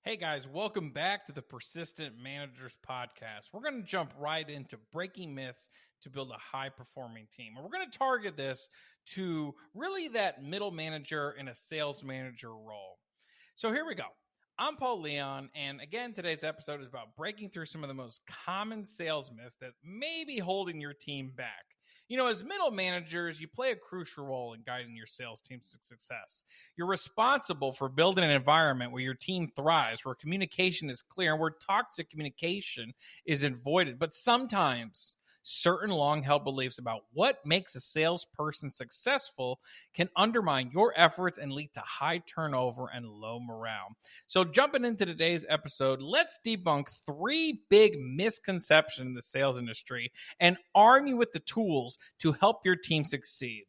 Hey guys, welcome back to the Persistent Managers Podcast. We're going to jump right into breaking myths to build a high-performing team. And we're going to target this to really that middle manager in a sales manager role. So here we go. I'm Paul Leon, and again, today's episode is about breaking through some of the most common sales myths that may be holding your team back. You know, as middle managers, you play a crucial role in guiding your sales team's success. You're responsible for building an environment where your team thrives, where communication is clear, and where toxic communication is avoided. But sometimes certain long-held beliefs about what makes a salesperson successful can undermine your efforts and lead to high turnover and low morale. So jumping into today's episode, let's debunk 3 big misconceptions in the sales industry and arm you with the tools to help your team succeed.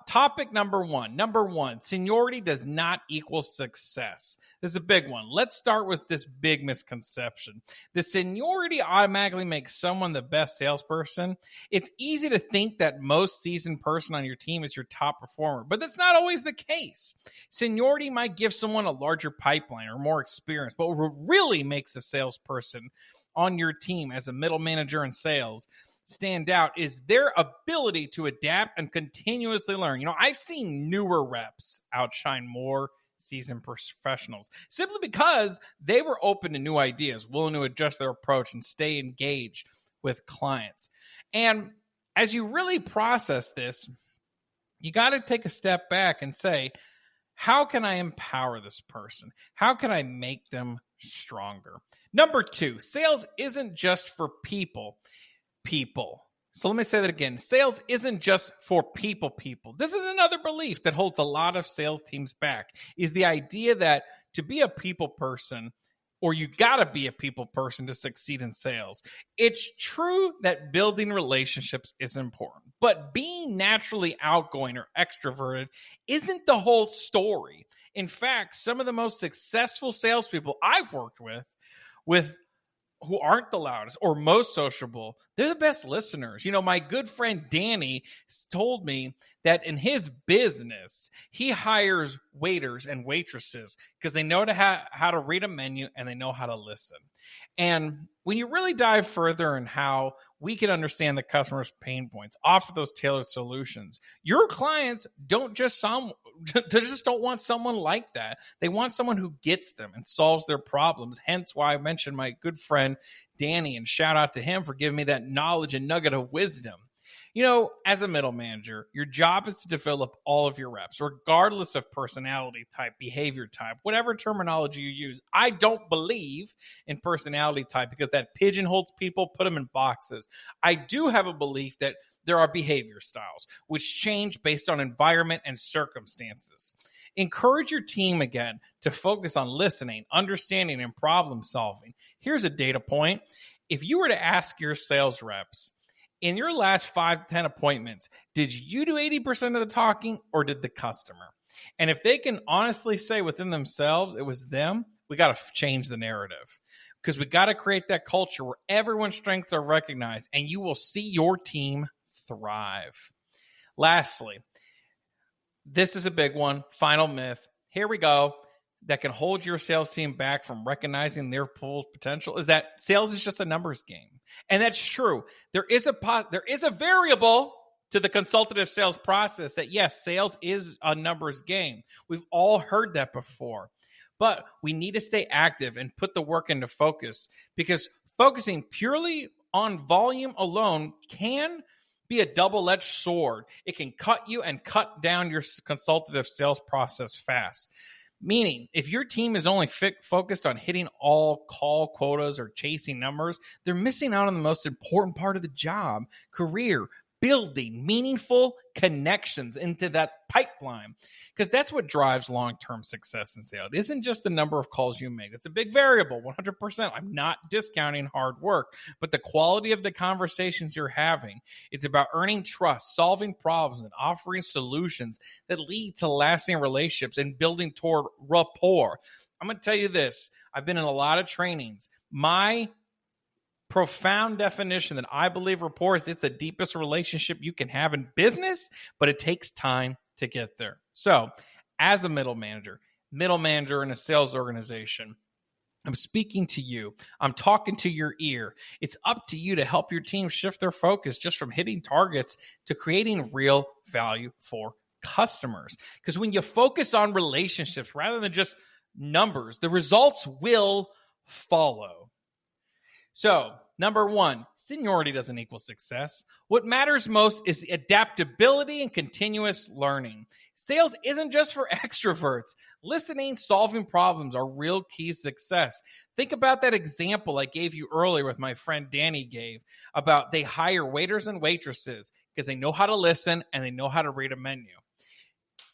Topic number one, seniority does not equal success. This is a big one. Let's start with this big misconception. The seniority automatically makes someone the best salesperson. It's easy to think that most seasoned person on your team is your top performer, but that's not always the case. Seniority might give someone a larger pipeline or more experience, but what really makes a salesperson on your team as a middle manager in sales stand out is their ability to adapt and continuously learn. You know, I've seen newer reps outshine more seasoned professionals simply because they were open to new ideas, willing to adjust their approach and stay engaged with clients. And as you really process this, you got to take a step back and say, how can I empower this person? How can I make them stronger? Number 2, sales isn't just for people. So let me say that again. Sales isn't just for people. This is another belief that holds a lot of sales teams back, is the idea that to be a people person, or you gotta be a people person to succeed in sales. It's true that building relationships is important, but being naturally outgoing or extroverted isn't the whole story. In fact, some of the most successful salespeople I've worked with who aren't the loudest or most sociable, they're the best listeners. You know, my good friend Danny told me that in his business, he hires waiters and waitresses because they know how to read a menu and they know how to listen. And when you really dive further in how we can understand the customer's pain points, offer those tailored solutions, your clients don't don't want someone like that. They want someone who gets them and solves their problems. Hence why I mentioned my good friend Danny, and shout out to him for giving me that knowledge and nugget of wisdom. You know, as a middle manager, your job is to develop all of your reps, regardless of personality type, behavior type, whatever terminology you use. I don't believe in personality type because that pigeonholes people, put them in boxes. I do have a belief that there are behavior styles, which change based on environment and circumstances. Encourage your team, again, to focus on listening, understanding, and problem solving. Here's a data point. If you were to ask your sales reps, in your last 5 to 10 appointments, did you do 80% of the talking or did the customer? And if they can honestly say within themselves it was them, we got to change the narrative, because we got to create that culture where everyone's strengths are recognized and you will see your team thrive. Lastly, this is a big one. Final myth. Here we go. That can hold your sales team back from recognizing their full potential is that sales is just a numbers game. And that's true. There is a variable to the consultative sales process that, yes, sales is a numbers game. We've all heard that before. But we need to stay active and put the work into focus, because focusing purely on volume alone can be a double-edged sword. It can cut you and cut down your consultative sales process fast. Meaning, if your team is only focused on hitting all call quotas or chasing numbers, they're missing out on the most important part of the job, career, building meaningful connections into that pipeline, because that's what drives long-term success in sales. It isn't just the number of calls you make. It's a big variable, 100%. I'm not discounting hard work, but the quality of the conversations you're having. It's about earning trust, solving problems, and offering solutions that lead to lasting relationships and building toward rapport. I'm going to tell you this. I've been in a lot of trainings. My profound definition that I believe rapport is it's the deepest relationship you can have in business, but it takes time to get there. So as a middle manager, middle manager in a sales organization, I'm speaking to you. I'm talking to your ear. It's up to you to help your team shift their focus just from hitting targets to creating real value for customers. Because when you focus on relationships rather than just numbers, the results will follow. So, number one, seniority doesn't equal success. What matters most is adaptability and continuous learning. Sales isn't just for extroverts. Listening, solving problems are real keys to success. Think about that example I gave you earlier with my friend Danny gave about they hire waiters and waitresses because they know how to listen and they know how to read a menu.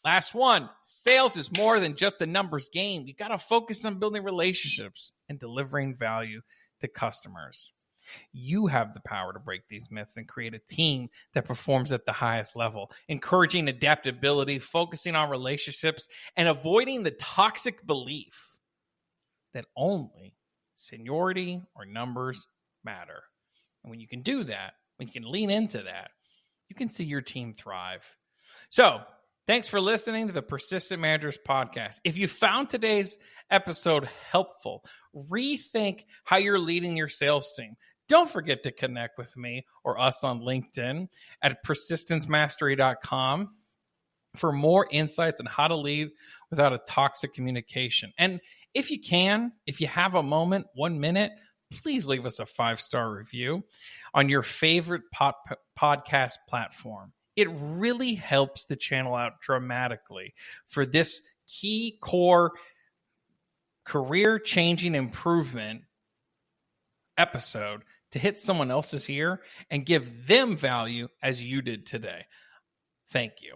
Last one, sales is more than just a numbers game. You got to focus on building relationships and delivering value to customers. You have the power to break these myths and create a team that performs at the highest level, encouraging adaptability, focusing on relationships, and avoiding the toxic belief that only seniority or numbers matter. And when you can do that, when you can lean into that, you can see your team thrive. So, thanks for listening to the Persistent Managers Podcast. If you found today's episode helpful, rethink how you're leading your sales team. Don't forget to connect with me or us on LinkedIn at persistencemastery.com for more insights on how to lead without a toxic communication. And if you can, if you have a moment, 1 minute, please leave us a 5-star review on your favorite podcast platform. It really helps the channel out dramatically for this key core career-changing improvement episode to hit someone else's ear and give them value as you did today. Thank you.